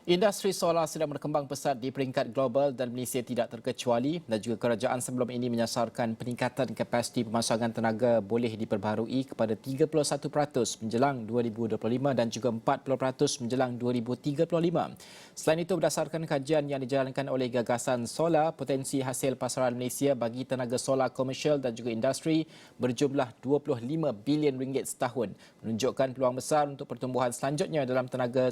Industri solar sedang berkembang pesat di peringkat global dan Malaysia tidak terkecuali, dan juga kerajaan sebelum ini menyasarkan peningkatan kapasiti pemasangan tenaga boleh diperbaharui kepada 31% menjelang 2025 dan juga 40% menjelang 2035. Selain itu, berdasarkan kajian yang dijalankan oleh Gagasan Solar, potensi hasil pasaran Malaysia bagi tenaga solar komersial dan juga industri berjumlah 25 bilion ringgit setahun, menunjukkan peluang besar untuk pertumbuhan selanjutnya dalam tenaga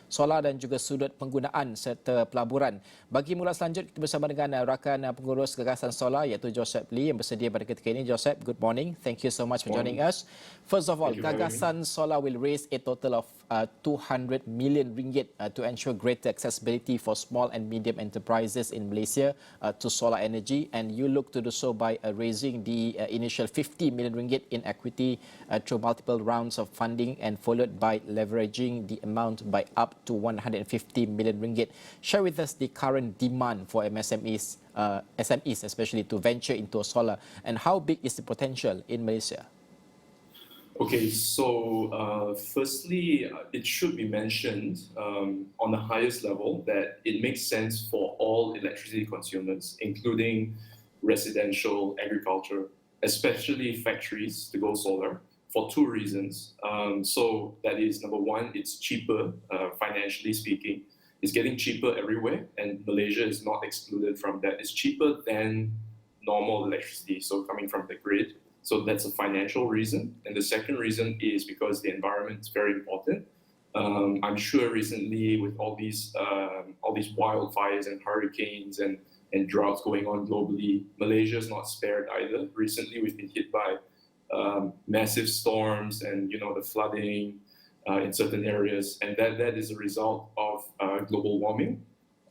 solar dan juga sudut penggunaan serta pelaburan. Bagi mula selanjut, kita bersama dengan rakan pengurus Gagasan Solar iaitu Joseph Lee yang bersedia pada ketika ini. Joseph, good morning. Thank you so much for joining us. First of all, Gagasan Solar will raise a total of 200 million ringgit to ensure greater accessibility for small and medium enterprises in Malaysia to solar energy, and you look to do so by raising the initial 50 million ringgit in equity through multiple rounds of funding and followed by leveraging the amount by up to 150 million ringgit. Share with us the current demand for SMEs especially to venture into solar, and how big is the potential in Malaysia? Okay, so firstly, it should be mentioned on the highest level that it makes sense for all electricity consumers, including residential, agriculture, especially factories, to go solar for two reasons. So that is, number one, it's cheaper, financially speaking. It's getting cheaper everywhere, and Malaysia is not excluded from that. It's cheaper than normal electricity, so coming from the grid. So that's a financial reason. And the second reason is because the environment is very important. I'm sure recently with all these wildfires and hurricanes and droughts going on globally, Malaysia is not spared either. Recently, we've been hit by massive storms and the flooding in certain areas, and that is a result of global warming.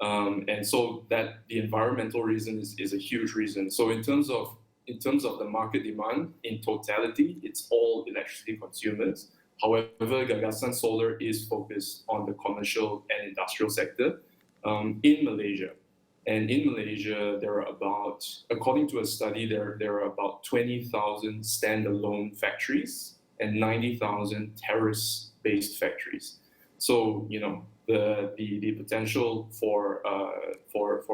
And so that the environmental reason is a huge reason. So in terms of the market demand, in totality, it's all electricity consumers. However, Gagasan Solar is focused on the commercial and industrial sector in Malaysia. And in Malaysia, there are about, according to a study, there are about 20,000 standalone factories and 90,000 terrace-based factories. So, the potential for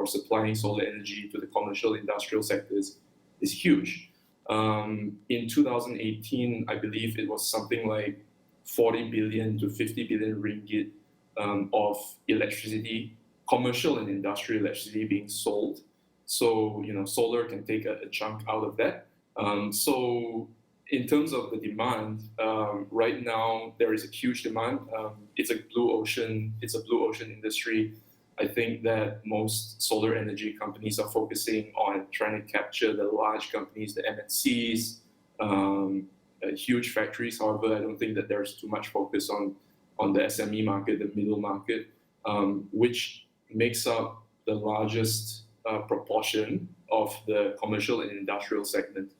supplying solar energy to the commercial industrial sectors is huge. In 2018, I believe it was something like 40 billion to 50 billion ringgit of electricity, commercial and industrial electricity being sold. So, solar can take a chunk out of that. So in terms of the demand, right now there is a huge demand. It's a blue ocean industry. I think that most solar energy companies are focusing on trying to capture the large companies, the MNCs, huge factories. However, I don't think that there's too much focus on the SME market, the middle market, which makes up the largest proportion of the commercial and industrial segment.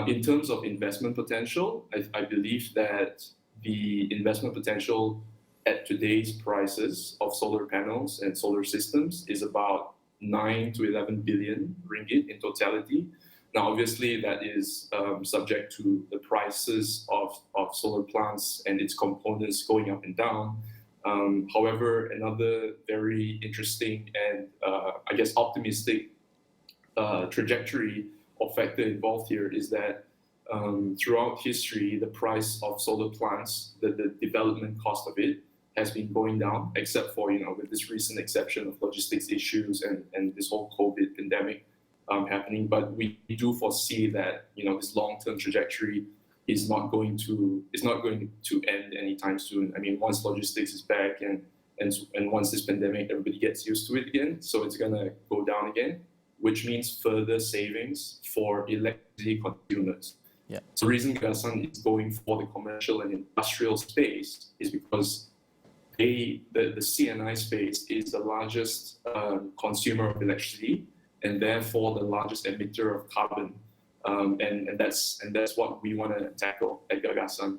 In terms of investment potential, I believe that the investment potential at today's prices of solar panels and solar systems is about 9 to 11 billion ringgit in totality. Now, obviously, that is subject to the prices of solar plants and its components going up and down. However, another very interesting and I guess optimistic trajectory or factor involved here is that throughout history, the price of solar plants, the development cost of it, has been going down, except for, with this recent exception of logistics issues and this whole COVID pandemic happening. But we do foresee that, this long-term trajectory is not going to end anytime soon. I mean, once logistics is back and once this pandemic, everybody gets used to it again, so it's gonna go down again, which means further savings for electricity consumers. Yeah. So the reason Gagasan is going for the commercial and industrial space is because the CNI space is the largest consumer of electricity and therefore the largest emitter of carbon, and that's what we want to tackle at Gagasan.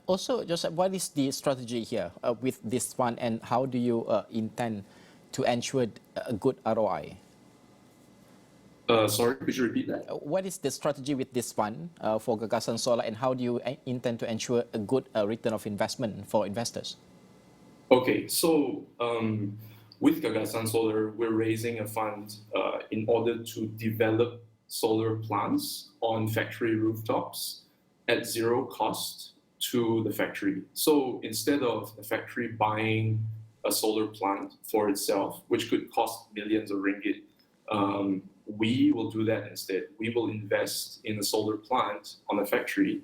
Also, Joseph, what is the strategy here with this one, and how do you intend to ensure a good ROI? Sorry, could you repeat that? What is the strategy with this one for Gagasan Solar, and how do you intend to ensure a good return of investment for investors? Okay, so with Gagasan Solar, we're raising a fund in order to develop solar plants on factory rooftops at zero cost to the factory. So instead of the factory buying a solar plant for itself, which could cost millions of ringgit, we will do that instead. We will invest in a solar plant on a factory,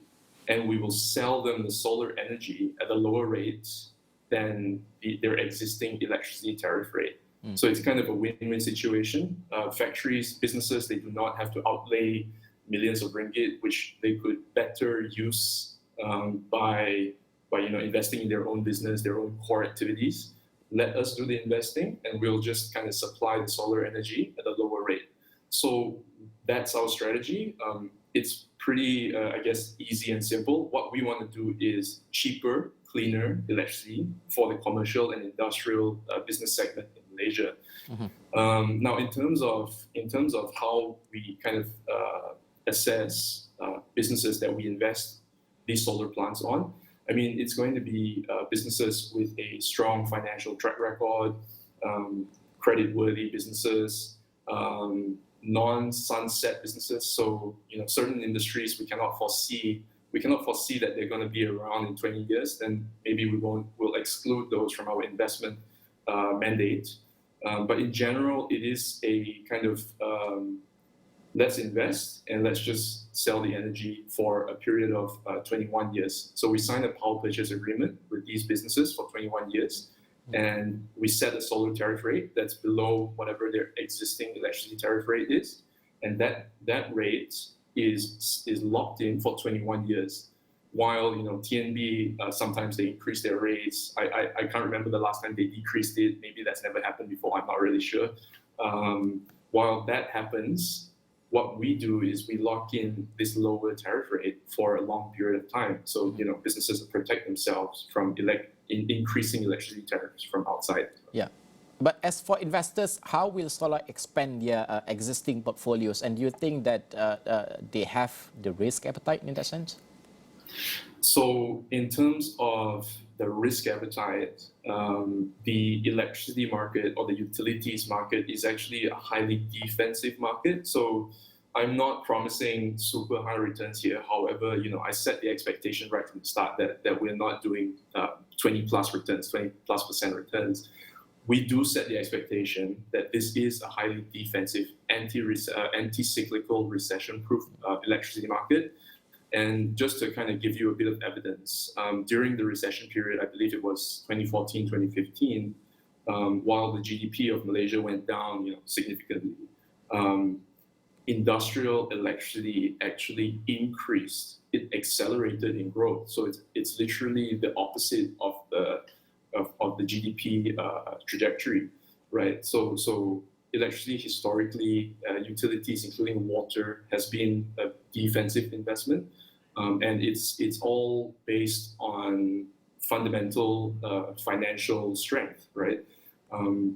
and we will sell them the solar energy at a lower rate than their existing electricity tariff rate. So it's kind of a win-win situation. Factories, businesses, they do not have to outlay millions of ringgit, which they could better use by investing in their own business, their own core activities. Let us do the investing, and we'll just kind of supply the solar energy at a lower rate. So that's our strategy. It's pretty, I guess, easy and simple. What we want to do is cheaper, cleaner electricity for the commercial and industrial business segment in Malaysia. Now, in terms of how we kind of assess businesses that we invest these solar plants on, I mean, it's going to be businesses with a strong financial track record, credit-worthy businesses, non-sunset businesses. So, certain industries we cannot foresee that they're going to be around in 20 years. Then maybe we'll exclude those from our investment mandate. But in general, it is a kind of let's invest and let's just sell the energy for a period of 21 years. So we signed a power purchase agreement with these businesses for 21 years. And we set a solar tariff rate that's below whatever their existing electricity tariff rate is. And that rate is locked in for 21 years. While TNB, sometimes they increase their rates. I can't remember the last time they decreased it. Maybe that's never happened before. I'm not really sure. While that happens, what we do is we lock in this lower tariff rate for a long period of time. So businesses protect themselves from increasing electricity tariffs from outside. Yeah. But as for investors, how will solar expand their existing portfolios? And do you think that they have the risk appetite in that sense? So in terms of the risk appetite, the electricity market or the utilities market is actually a highly defensive market. So I'm not promising super high returns here. However, I set the expectation right from the start that we're not doing 20+ returns. We do set the expectation that this is a highly defensive, anti-cyclical, recession-proof electricity market. And just to kind of give you a bit of evidence, during the recession period, I believe it was 2014, 2015, while the GDP of Malaysia went down, significantly, industrial electricity actually increased. It accelerated in growth. So it's literally the opposite of the GDP trajectory, right? So electricity historically, utilities, including water, has been a defensive investment. And it's all based on fundamental financial strength, right?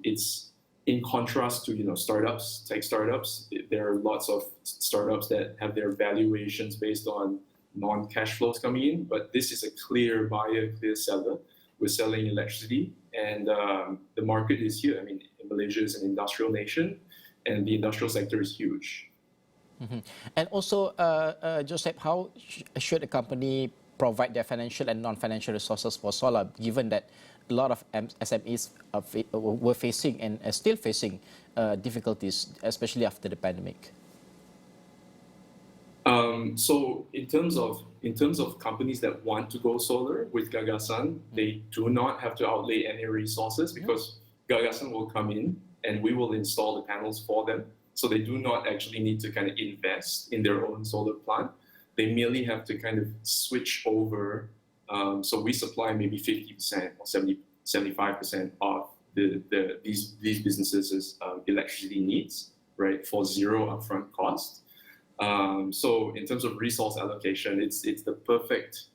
It's in contrast to startups, tech startups. There are lots of startups that have their valuations based on non-cash flows coming in, but this is a clear buyer, clear seller. We're selling electricity, and the market is here. I mean, Malaysia is an industrial nation, and the industrial sector is huge. And also, Joseph, how should a company provide their financial and non-financial resources for solar, given that a lot of SMEs were facing and are still facing difficulties, especially after the pandemic? So in terms of companies that want to go solar with Gagasan, they do not have to outlay any resources because Gagasan will come in and we will install the panels for them. So they do not actually need to kind of invest in their own solar plant. They merely have to kind of switch over. So we supply maybe 50% or 75% of these businesses' electricity needs, right, for zero upfront cost. So in terms of resource allocation, it's the perfect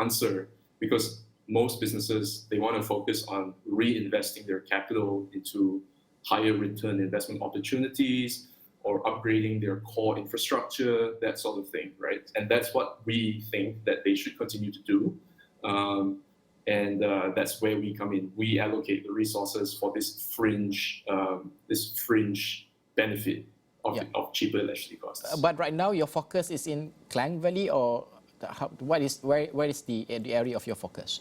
answer because most businesses, they want to focus on reinvesting their capital into higher return investment opportunities or upgrading their core infrastructure, that sort of thing, right? And that's what we think that they should continue to do. and that's where we come in. We allocate the resources for this fringe benefit of cheaper electricity costs. But right now, your focus is in Klang Valley, or where is the area of your focus?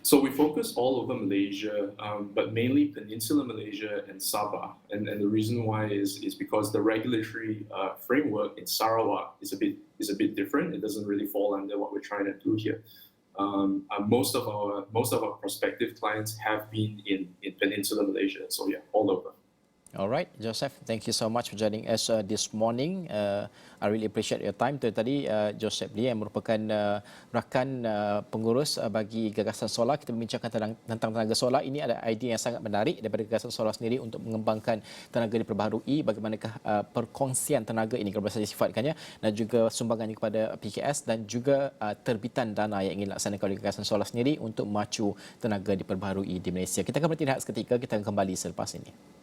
So we focus all over Malaysia, but mainly Peninsular Malaysia and Sabah. And the reason why is because the regulatory framework in Sarawak is a bit different. It doesn't really fall under what we're trying to do here. Most of our prospective clients have been in Peninsular Malaysia. So yeah, all over. All right, Joseph, thank you so much for joining us this morning. I really appreciate your time. Itu tadi Joseph Lee yang merupakan rakan pengurus bagi Gagasan Solar. Kita membincangkan tentang tenaga solar. Ini ada idea yang sangat menarik daripada Gagasan Solar sendiri untuk mengembangkan tenaga diperbaharui. Bagaimanakah perkongsian tenaga ini kalau saja sifatkannya, dan juga sumbangannya kepada PKS, dan juga terbitan dana yang ingin dilaksanakan oleh Gagasan Solar sendiri untuk memacu tenaga diperbaharui di Malaysia. Kita akan berhenti seketika. Kita akan kembali selepas ini.